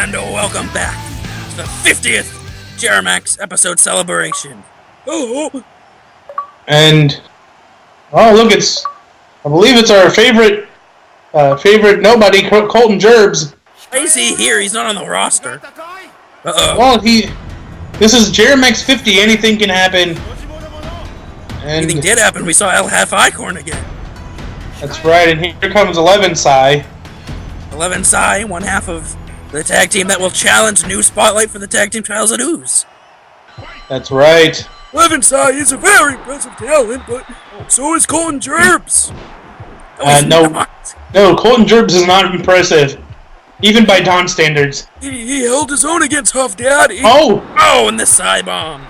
And welcome back to the 50th Jeri-MAX episode celebration. Oh, and look, I believe it's our favorite nobody, Kolton Jerbs. Why is he here? He's not on the roster. Well, this is Jeri-MAX 50. Anything can happen. And anything did happen. We saw Eichorn again. That's right, and here comes Elevensai. Elevensai, one half of the tag team that will challenge new spotlight for the tag team titles at Ooze. That's right. Elevensai is a very impressive talent, but so is Kolton Jerbs. No, Kolton Jerbs is not impressive, even by Don standards. He held his own against Huff Daddy. Oh, and the side bomb.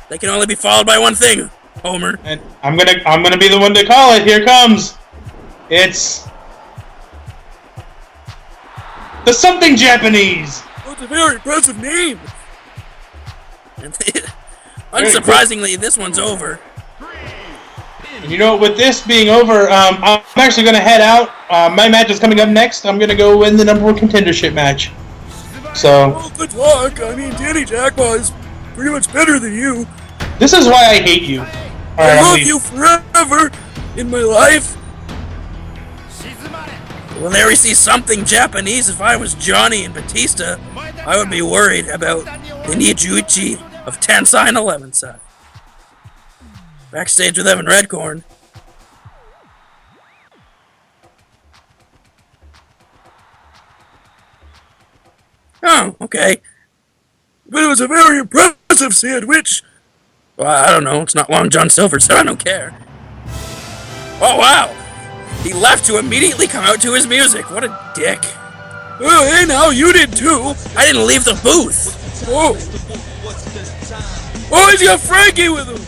They can only be followed by one thing, Homer. And I'm gonna be the one to call it. Here it comes. It's the something Japanese. That's a very impressive name. Unsurprisingly, this one's over. And you know, with this being over, I'm actually going to head out. My match is coming up next. I'm going to go win the #1 contendership match. So. Well, good luck. I mean, Danny Jackpot is pretty much better than you. This is why I hate you. I love you forever in my life. Well, there we see something Japanese. If I was Johnny and Batista, I would be worried about the Nijuichi of Tensai and Elevensai. Backstage with Evan Redcorn. Oh, okay. But it was a very impressive sandwich. Well, I don't know. It's not Long John Silver, so I don't care. Oh, wow. He left to immediately come out to his music. What a dick. Oh, hey, now you did too. I didn't leave the booth. Oh. Oh, he's got Frankie with him.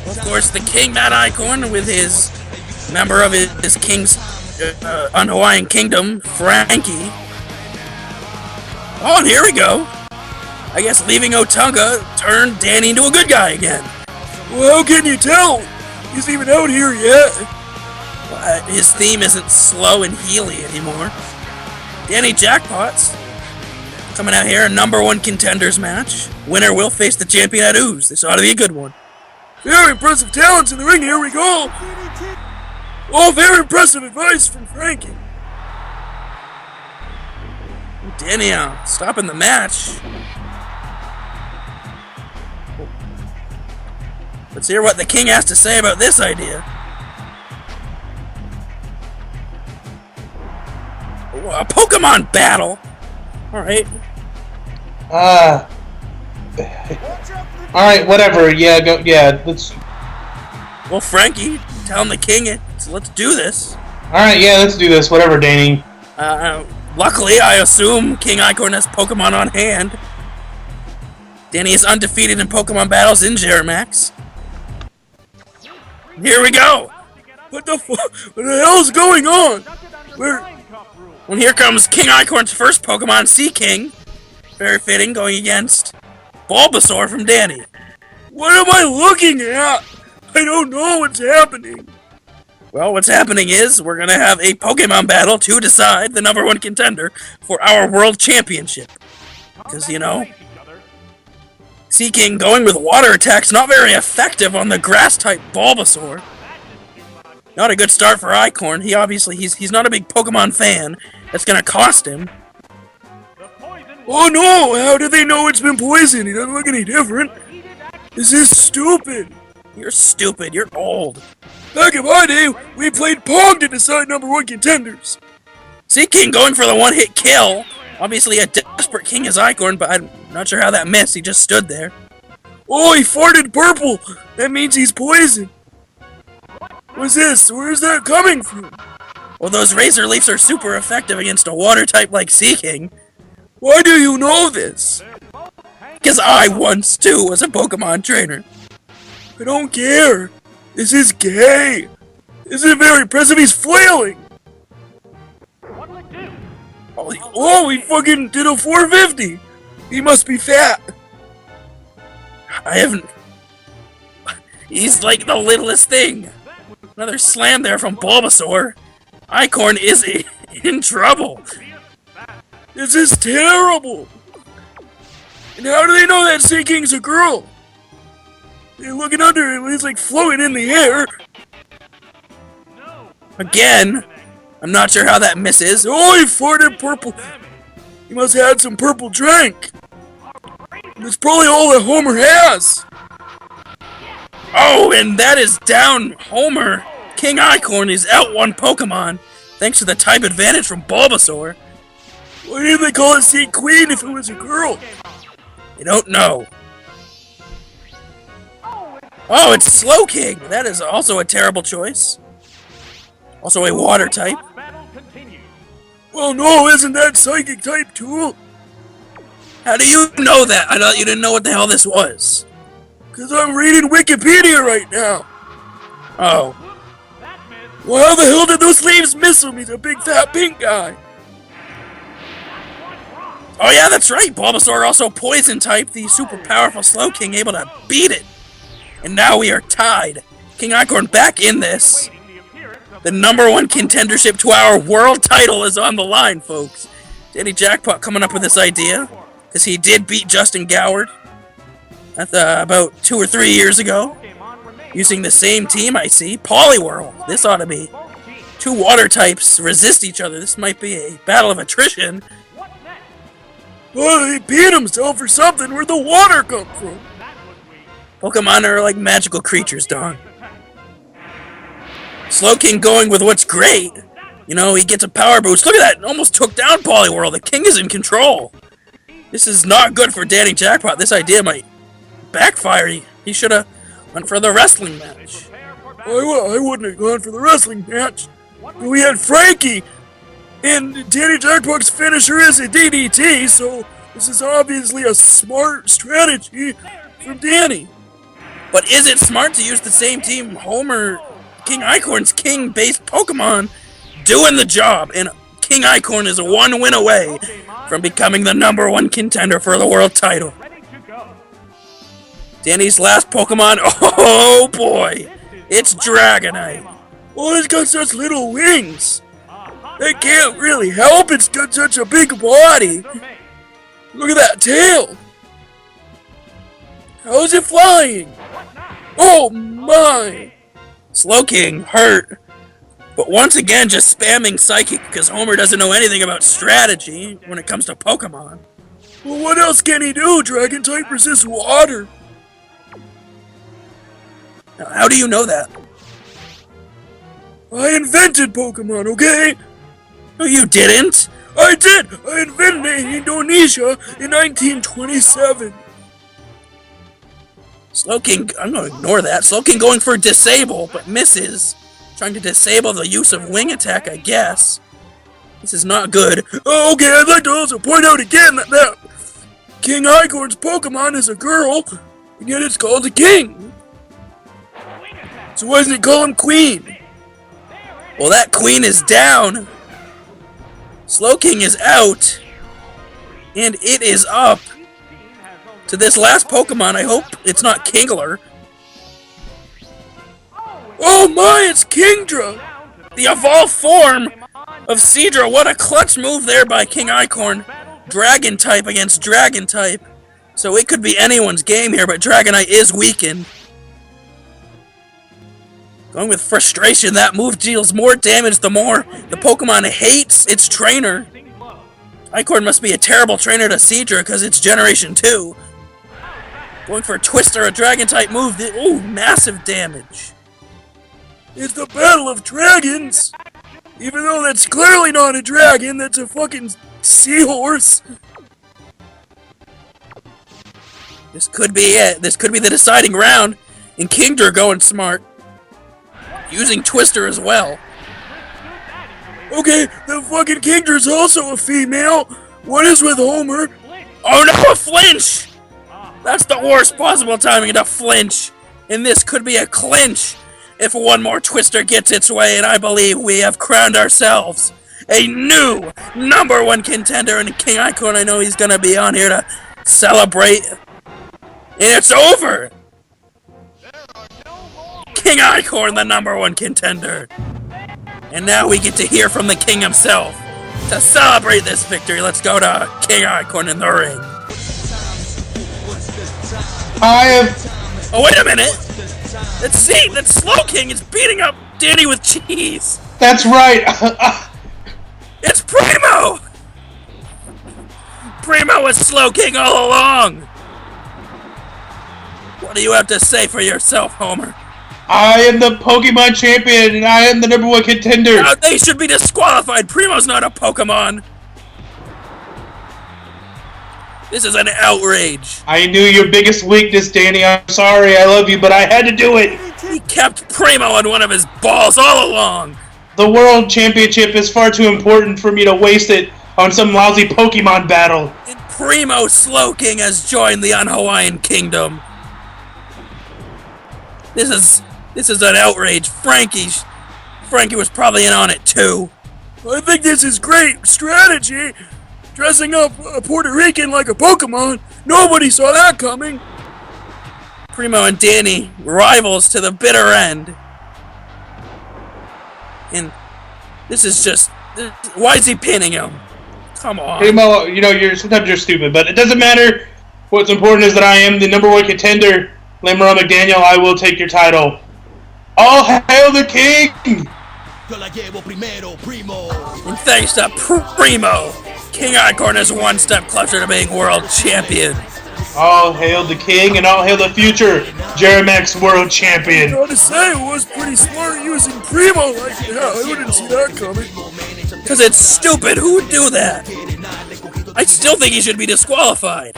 Of course, the King, Matt Eichorn, with his member of his King's un-Hawaiian Kingdom, Frankie. Oh, and here we go. I guess leaving Otunga turned Danny into a good guy again. Well, how can you tell? He's even out here yet. His theme isn't slow and heely anymore. Danny Jackpot's coming out here, a #1 contenders match. Winner will face the champion at Ooze. This ought to be a good one. Very impressive talents in the ring. Here we go. Oh, very impressive advice from Frankie. Danny stopping the match. Let's hear what the King has to say about this idea. A Pokemon battle. All right. All right, whatever. Yeah, go. Yeah, let's. Well, Frankie, telling the King it. So let's do this. All right, yeah, let's do this. Whatever, Danny. Luckily, I assume King Eichorn has Pokemon on hand. Danny is undefeated in Pokemon battles in Jeri-MAX. Here we go. What the hell is going on? Well, here comes King Eichorn's first Pokemon, Sea King. Very fitting, going against Bulbasaur from Danny. What am I looking at? I don't know what's happening. Well, what's happening is we're going to have a Pokemon battle to decide the #1 contender for our World Championship. Because, you know, Sea King going with water attacks, not very effective on the grass-type Bulbasaur. Not a good start for Eichorn. He's not a big Pokemon fan. That's gonna cost him. Oh no! How do they know it's been poisoned? He doesn't look any different. This is stupid. You're stupid. You're old. Back in my day, we played Pong to decide #1 contenders. Sea King going for the one-hit kill. Obviously a desperate King is Eichorn, but I'm not sure how that missed. He just stood there. Oh, he farted purple. That means he's poisoned. What's this? Where's that coming from? Well, those Razor Leafs are super effective against a water type like Sea King. Why do you know this? Because I once, too, was a Pokemon trainer. I don't care. This is gay. This is very impressive. He's flailing. Oh, he fucking did a 450. He must be fat. He's like the littlest thing. Another slam there from Bulbasaur. Eichorn is in trouble. This is terrible! And how do they know that Sea King's a girl? They're looking under him, he's like floating in the air. Again, I'm not sure how that misses. Oh, he farted purple. He must have had some purple drink. That's probably all that Homer has. Oh, and that is down Homer. King Eichorn is out one Pokemon, thanks to the type advantage from Bulbasaur. Why didn't they call it Sea Queen if it was a girl? I don't know. Oh, it's Slowking! That is also a terrible choice. Also a water type. Well, no, isn't that Psychic type too? How do you know that? I thought you didn't know what the hell this was. Because I'm reading Wikipedia right now. Oh. Well, how the hell did those leaves miss him? He's a big fat pink guy. Oh yeah, that's right. Bulbasaur also poison type, the super powerful Slowking able to beat it. And now we are tied. King Eichorn back in this. The #1 contendership to our world title is on the line, folks. Danny Jackpot coming up with this idea, because he did beat Justin Goward about 2 or 3 years ago, using the same team. I see. Poliwhirl. This ought to be. 2 water types resist each other. This might be a battle of attrition. Well, he beat himself or something. Where'd the water come from? Pokemon are like magical creatures, Don. Slowking going with what's great. You know, he gets a power boost. Look at that. Almost took down Poliwhirl. The king is in control. This is not good for Danny Jackpot. This idea might backfire. He should have went for the wrestling match. I wouldn't have gone for the wrestling match. We had Frankie. And Danny Jackpot's finisher is a DDT, so this is obviously a smart strategy from Danny. But is it smart to use the same team Homer, King Eichorn's king-based Pokemon, doing the job? And King Eichorn is 1 win away from becoming the #1 contender for the world title. Danny's last Pokemon, oh boy, it's Dragonite. Oh, it's got such little wings. They can't really help, it's got such a big body. Look at that tail. How is it flying? Oh my! Slowking hurt, but once again just spamming Psychic because Homer doesn't know anything about strategy when it comes to Pokemon. Well, what else can he do? Dragon type resists water. Now, how do you know that? I invented Pokemon, okay? No, you didn't. I did! I invented it in Indonesia in 1927. Slowking, I'm going to ignore that. Slowking going for disable, but misses. Trying to disable the use of wing attack, I guess. This is not good. Oh, okay, I'd like to also point out again that King Eichorn's Pokemon is a girl, and yet it's called a king. So why doesn't it call him Queen? Well, that Queen is down. Slowking is out. And it is up to this last Pokemon. I hope it's not Kingler. Oh my, it's Kingdra! The evolved form of Seadra. What a clutch move there by King Eichorn. Dragon type against Dragon type. So it could be anyone's game here, but Dragonite is weakened. Going with frustration, that move deals more damage the more the Pokemon hates its trainer. Eichorn must be a terrible trainer to Seadra because it's Generation 2. Going for a Twister, a Dragon-type move. Ooh, massive damage. It's the Battle of Dragons! Even though that's clearly not a dragon, that's a fucking seahorse. This could be it. This could be the deciding round. And Kingdra going smart. Using Twister as well. Okay, the fucking Kingdra's also a female. What is with Homer? Oh no, a flinch! That's the worst possible timing to flinch. And this could be a clinch if one more Twister gets its way, and I believe we have crowned ourselves a new #1 contender. And King Eichorn, I know he's gonna be on here to celebrate. And it's over! King Eichorn, the #1 contender. And now we get to hear from the king himself. To celebrate this victory, let's go to King Eichorn in the ring. Oh, wait a minute! That Slow King is beating up Danny with cheese! That's right! It's Primo! Primo was Slow King all along! What do you have to say for yourself, Homer? I am the Pokemon champion, and I am the #1 contender! They should be disqualified! Primo's not a Pokemon! This is an outrage! I knew your biggest weakness, Danny. I'm sorry, I love you, but I had to do it! He kept Primo on one of his balls all along! The World Championship is far too important for me to waste it on some lousy Pokemon battle. And Primo Slow King has joined the Un-Hawaiian Kingdom. This is an outrage. Frankie was probably in on it too. I think this is great strategy. Dressing up a Puerto Rican like a Pokemon. Nobody saw that coming. Primo and Danny, rivals to the bitter end. And this is just... Why is he pinning him? Come on. Primo, sometimes you're stupid, but it doesn't matter. What's important is that I am the #1 contender. Lamar McDaniel, I will take your title. All hail the king! And thanks to Primo, King Eichorn is one step closer to being world champion. All hail the king and all hail the future Jeri-MAX World Champion. I gotta say, it was pretty smart using Primo like that. I didn't see that coming. Because it's stupid. Who would do that? I still think he should be disqualified.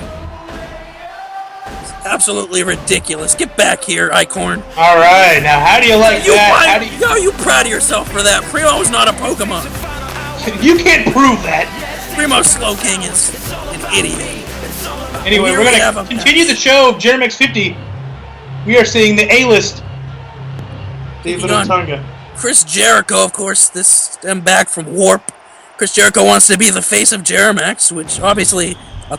It's absolutely ridiculous. Get back here, Eichorn. Alright, now how do you like that? Are you proud of yourself for that? Primo's not a Pokemon. You can't prove that. Primo Slow King is an idiot. Anyway, we're going to continue the show of JMAX 50. We are seeing the A-list. David Otunga. Chris Jericho, of course, this stemmed back from Warp. Chris Jericho wants to be the face of Jeri-MAX, which obviously a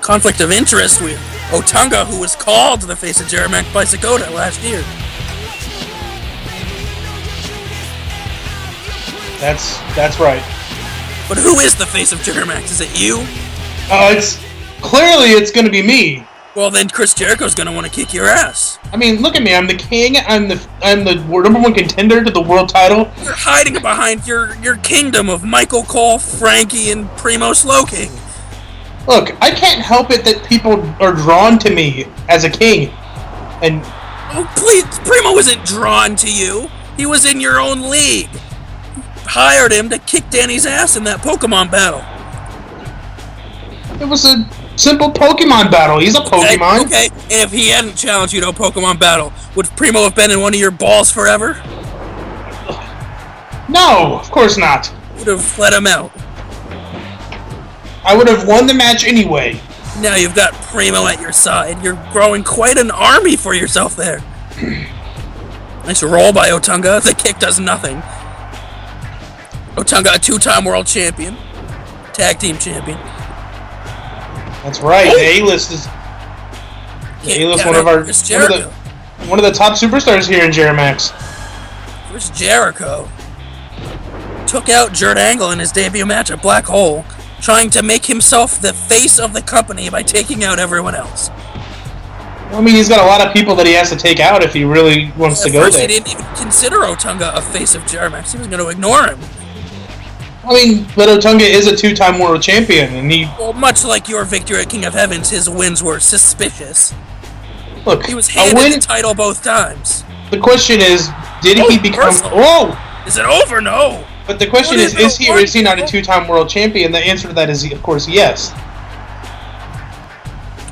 conflict of interest with Otunga, who was called the face of Jeri-MAX by Sakota last year. That's right. But who is the face of Jeri-MAX? Is it you? It's going to be me. Well, then Chris Jericho's going to want to kick your ass. I mean, look at me. I'm the king. I'm the #1 contender to the world title. You're hiding behind your kingdom of Michael Cole, Frankie, and Primo Slow King. Look, I can't help it that people are drawn to me as a king. And oh, please, Primo isn't drawn to you. He was in your own league. You hired him to kick Danny's ass in that Pokemon battle. It was a simple Pokemon battle. He's a Pokemon. Okay, and if he hadn't challenged you to a Pokemon battle, would Primo have been in one of your balls forever? No, of course not. Would have let him out. I would have won the match anyway. Now you've got Primo at your side. You're growing quite an army for yourself there. Nice roll by Otunga. The kick does nothing. Otunga, a 2-time world champion. Tag team champion. That's right. Oh. The A-list is one of the top superstars here in Jeri-MAX. Chris Jericho took out Jurt Angle in his debut match at Black Hole, trying to make himself the face of the company by taking out everyone else. Well, I mean, he's got a lot of people that he has to take out if he really wants to go there. He didn't even consider Otunga a face of Jeri-MAX. He was going to ignore him. I mean, but Otunga is a 2-time world champion, and well, much like your victory at King of Heavens, his wins were suspicious. Look, he was handed the title both times. The question is, did he become... Whoa! Is it over? No! But the question is he or is he not a 2-time world champion? The answer to that is, of course, yes.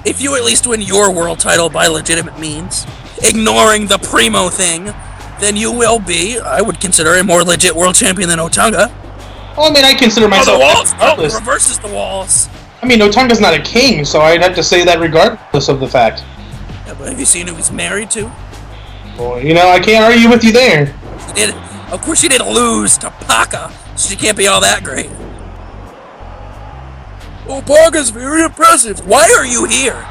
If you at least win your world title by legitimate means, ignoring the Primo thing, then you will be, I would consider, a more legit world champion than Otunga. Well, I mean, I consider myself... the walls! Oh, reverses the walls. I mean, Otunga's not a king, so I'd have to say that regardless of the fact. Yeah, but have you seen who he's married to? Well, I can't argue with you there. Of course she did lose to Paka, so she can't be all that great. Oh, Paka's very impressive. Why are you here?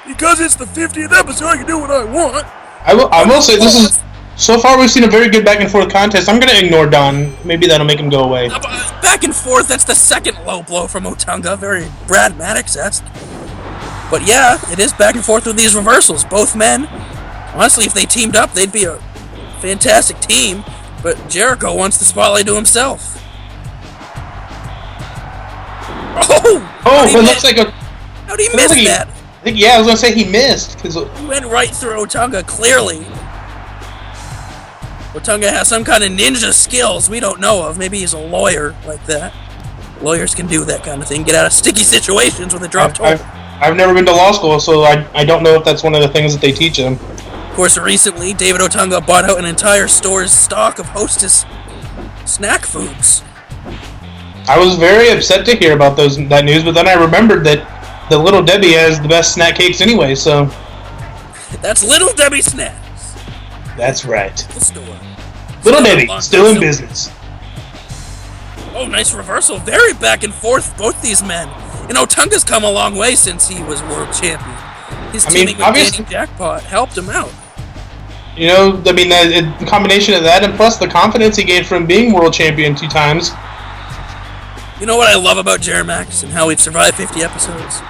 Because it's the 50th episode, I can do what I want. I will say this is So far, we've seen a very good back and forth contest. I'm going to ignore Don. Maybe that'll make him go away. Back and forth, that's the second low blow from Otunga. Very Brad Maddox-esque. But yeah, it is back and forth with these reversals. Both men, honestly, if they teamed up, they'd be a fantastic team. But Jericho wants the spotlight to himself. Oh, it looks like a... How did he miss that? I think, yeah, I was going to say he missed. He went right through Otunga, clearly. Otunga has some kind of ninja skills we don't know of. Maybe he's a lawyer like that. Lawyers can do that kind of thing. Get out of sticky situations with a dropped hold. I've never been to law school, so I don't know if that's one of the things that they teach them. Of course, recently, David Otunga bought out an entire store's stock of Hostess snack foods. I was very upset to hear about that news, but then I remembered that the Little Debbie has the best snack cakes anyway, so... That's Little Debbie Snacks. That's right. The store. Little Debbie, still in business. Oh, nice reversal. Very back and forth, both these men. And Otunga's come a long way since he was world champion. His teaming with Danny Jackpot helped him out. You know, I mean, the combination of that and plus the confidence he gained from being world champion 2 times. You know what I love about Jeri-MAX and how we've survived 50 episodes?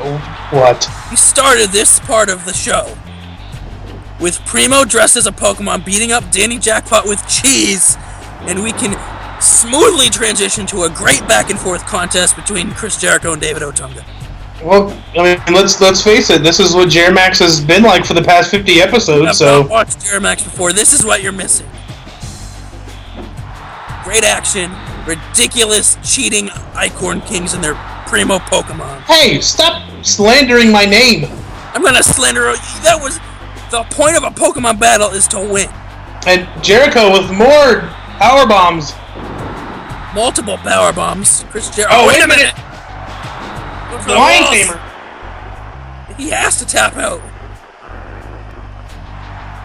Oh, what? We started this part of the show with Primo dressed as a Pokemon beating up Danny Jackpot with cheese, and we can smoothly transition to a great back and forth contest between Chris Jericho and David Otunga. Well, I mean, let's face it. This is what Jeri-MAX has been like for the past 50 episodes. If you've not watched Jeri-MAX before, this is what you're missing. Great action, ridiculous cheating Eichorn Kings and their Primo Pokemon. Hey, stop slandering my name. I'm gonna slander. That was the point of a Pokemon battle, is to win. And Jericho with more power bombs. Multiple power bombs. Chris Jericho. Oh, wait a minute. The Lion Tamer. He has to tap out.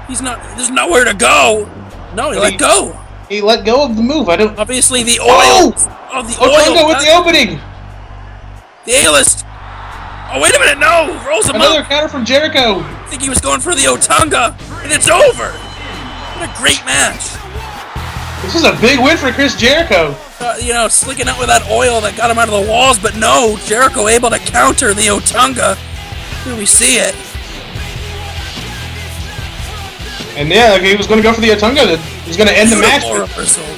He's not. There's nowhere to go. No, he let go. He let go of the move. I don't. Obviously, the oil. Oh, the Otunga oil with the opening. The A-list. Oh, wait a minute. No. Rolls him Another up. counter from Jericho. I think he was going for the Otunga, and it's over. What a great match. This is a big win for Chris Jericho. You know, slicking out with that oil that got him out of the walls, but no, Jericho able to counter the Otunga. Here we see it. And yeah, if he was going to go for the Otunga, he was going to end the match.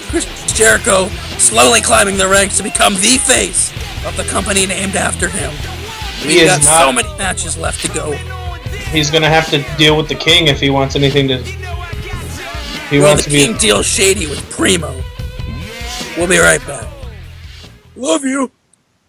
Chris Jericho slowly climbing the ranks to become the face of the company named after him. He's got so many matches left to go. He's going to have to deal with the King if he wants anything to... The King deals shady with Primo. We'll be right back. Love you.